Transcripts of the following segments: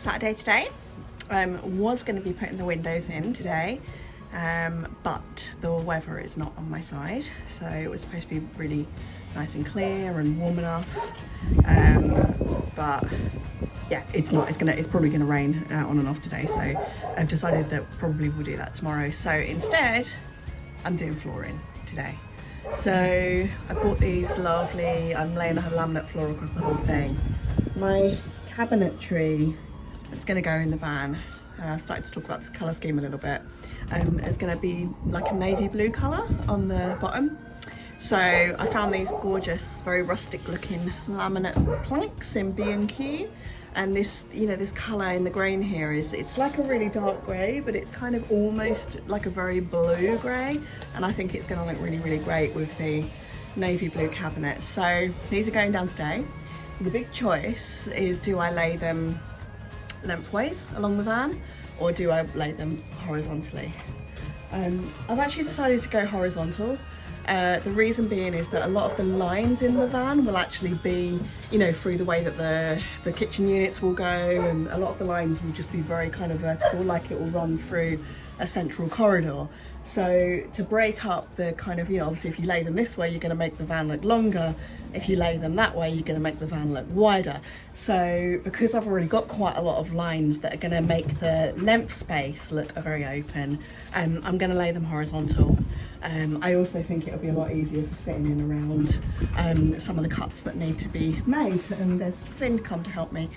Saturday today. Was going to be putting the windows in today, but the weather is not on my side, so it was supposed to be really nice and clear and warm enough, but yeah, it's not. It's probably gonna rain on and off today, so I've decided that probably we'll do that tomorrow. So instead, I'm doing flooring today. So I bought these lovely, I'm laying a laminate floor across the whole thing. My cabinetry that's going to go in the van, I've started to talk about this colour scheme a little bit. It's going to be like a navy blue colour on the bottom. So I found these gorgeous, very rustic looking laminate planks in B&Q. And this, you know, this colour in the grain here it's like a really dark grey, but it's kind of almost like a very blue grey. And I think it's going to look really, really great with the navy blue cabinets. So these are going down today. The big choice is, do I lay them lengthways along the van or do I lay them horizontally? I've actually decided to go horizontal. The reason being is that a lot of the lines in the van will actually be, you know, through the way that the kitchen units will go, and a lot of the lines will just be very kind of vertical, like it will run through a central corridor. So to break up the kind of, you know, obviously if you lay them this way, you're going to make the van look longer. If you lay them that way, you're going to make the van look wider. So because I've already got quite a lot of lines that are going to make the length space look very open, I'm going to lay them horizontal. I also think it'll be a lot easier for fitting in around some of the cuts that need to be made. And there's Finn come to help me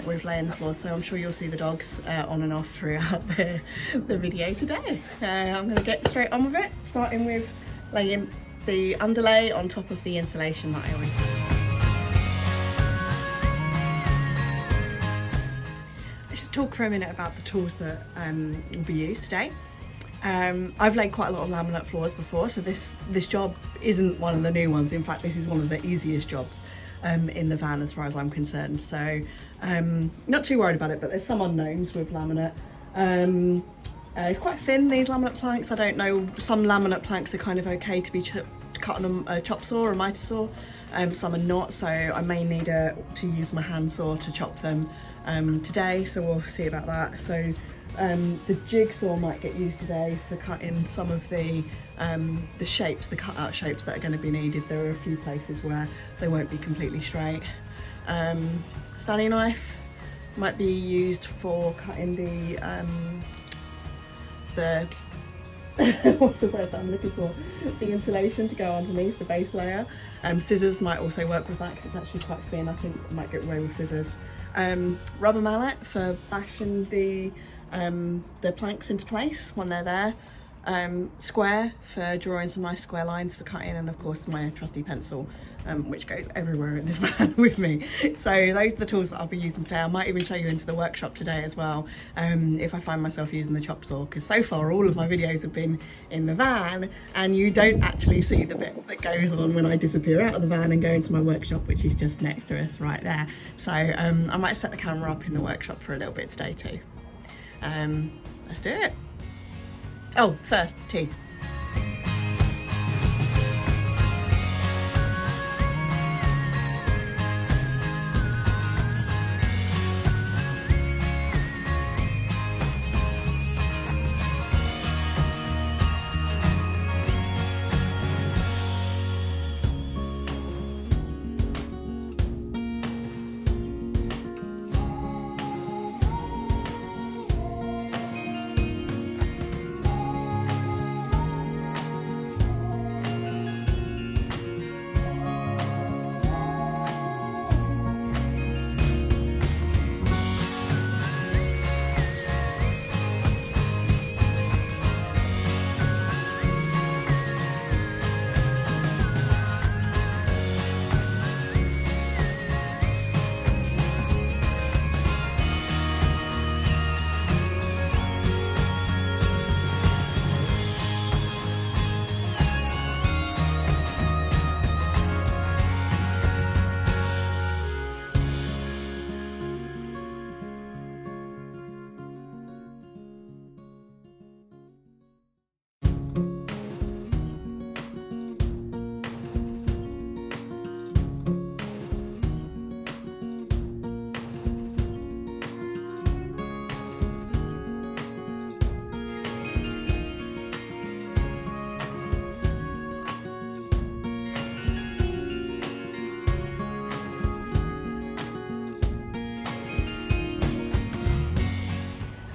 with laying the floor, so I'm sure you'll see the dogs on and off throughout the video today. I'm going to get straight on with it, starting with laying the underlay on top of the insulation that I already have. Let's just talk for a minute about the tools that will be used today. I've laid quite a lot of laminate floors before, so this job isn't one of the new ones. In fact, this is one of the easiest jobs in the van as far as I'm concerned. So not too worried about it, but there's some unknowns with laminate. It's quite thin, these laminate planks. I don't know, some laminate planks are kind of okay to be cut on a chop saw or a mitre saw. Some are not, so I may need to use my hand saw to chop them today, so we'll see about that. So the jigsaw might get used today for cutting some of the shapes, the cutout shapes that are going to be needed. There are a few places where they won't be completely straight. Stanley knife might be used for cutting the what's the word that I'm looking for? The insulation to go underneath the base layer. Scissors might also work with that because it's actually quite thin. I think I might get away with scissors. Rubber mallet for bashing the planks into place when they're there. Square for drawing some nice square lines for cutting, and of course my trusty pencil, which goes everywhere in this van with me. So those are the tools that I'll be using today. I might even show you into the workshop today as well, if I find myself using the chop saw, because so far all of my videos have been in the van and you don't actually see the bit that goes on when I disappear out of the van and go into my workshop, which is just next to us right there. So I might set the camera up in the workshop for a little bit today too. Let's do it. Oh, first, tea.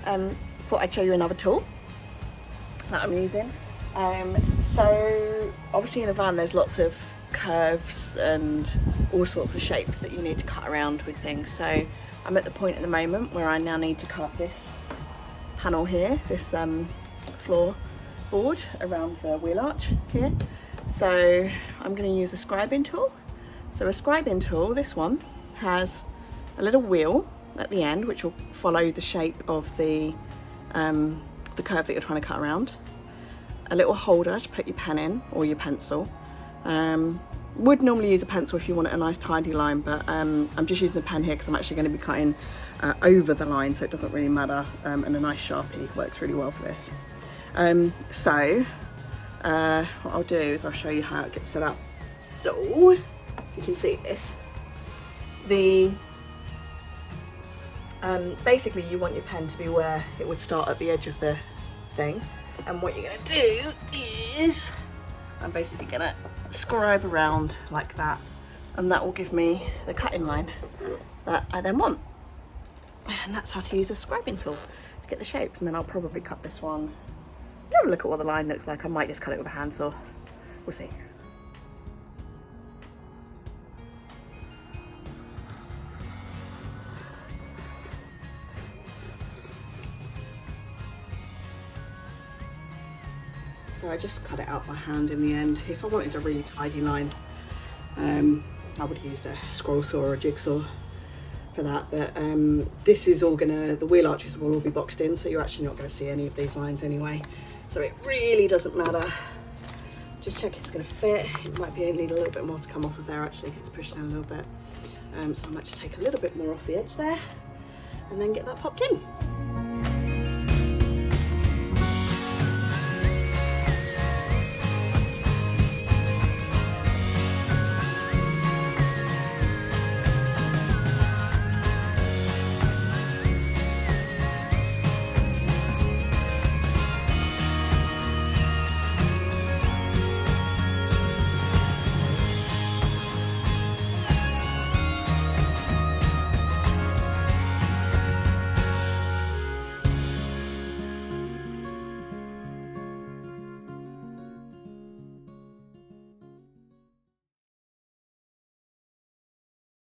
thought I'd show you another tool that I'm using. So obviously in a van there's lots of curves and all sorts of shapes that you need to cut around with things. So I'm at the point at the moment where I now need to cut this panel here, this floor board around the wheel arch here. So I'm going to use a scribing tool. So a scribing tool, this one, has a little wheel at the end which will follow the shape of the curve that you're trying to cut around. A little holder to put your pen in or your pencil. Would normally use a pencil if you want a nice tidy line, but I'm just using the pen here because I'm actually going to be cutting over the line, so it doesn't really matter, and a nice Sharpie works really well for this. What I'll do is I'll show you how it gets set up. So you can see this. Basically you want your pen to be where it would start at the edge of the thing, and what you're going to do is I'm basically going to scribe around like that, and that will give me the cutting line that I then want. And that's how to use a scribing tool to get the shapes. And then I'll probably cut this one. Have a look at what the line looks like. I might just cut it with a handsaw. We'll see. So I just cut it out by hand in the end. If I wanted a really tidy line, I would have used a scroll saw or a jigsaw for that, but this is all the wheel arches will all be boxed in, so you're actually not going to see any of these lines anyway, so it really doesn't matter. Just check it's going to fit. It might need a little bit more to come off of there actually, because it's pushed down a little bit, so I might just take a little bit more off the edge there and then get that popped in.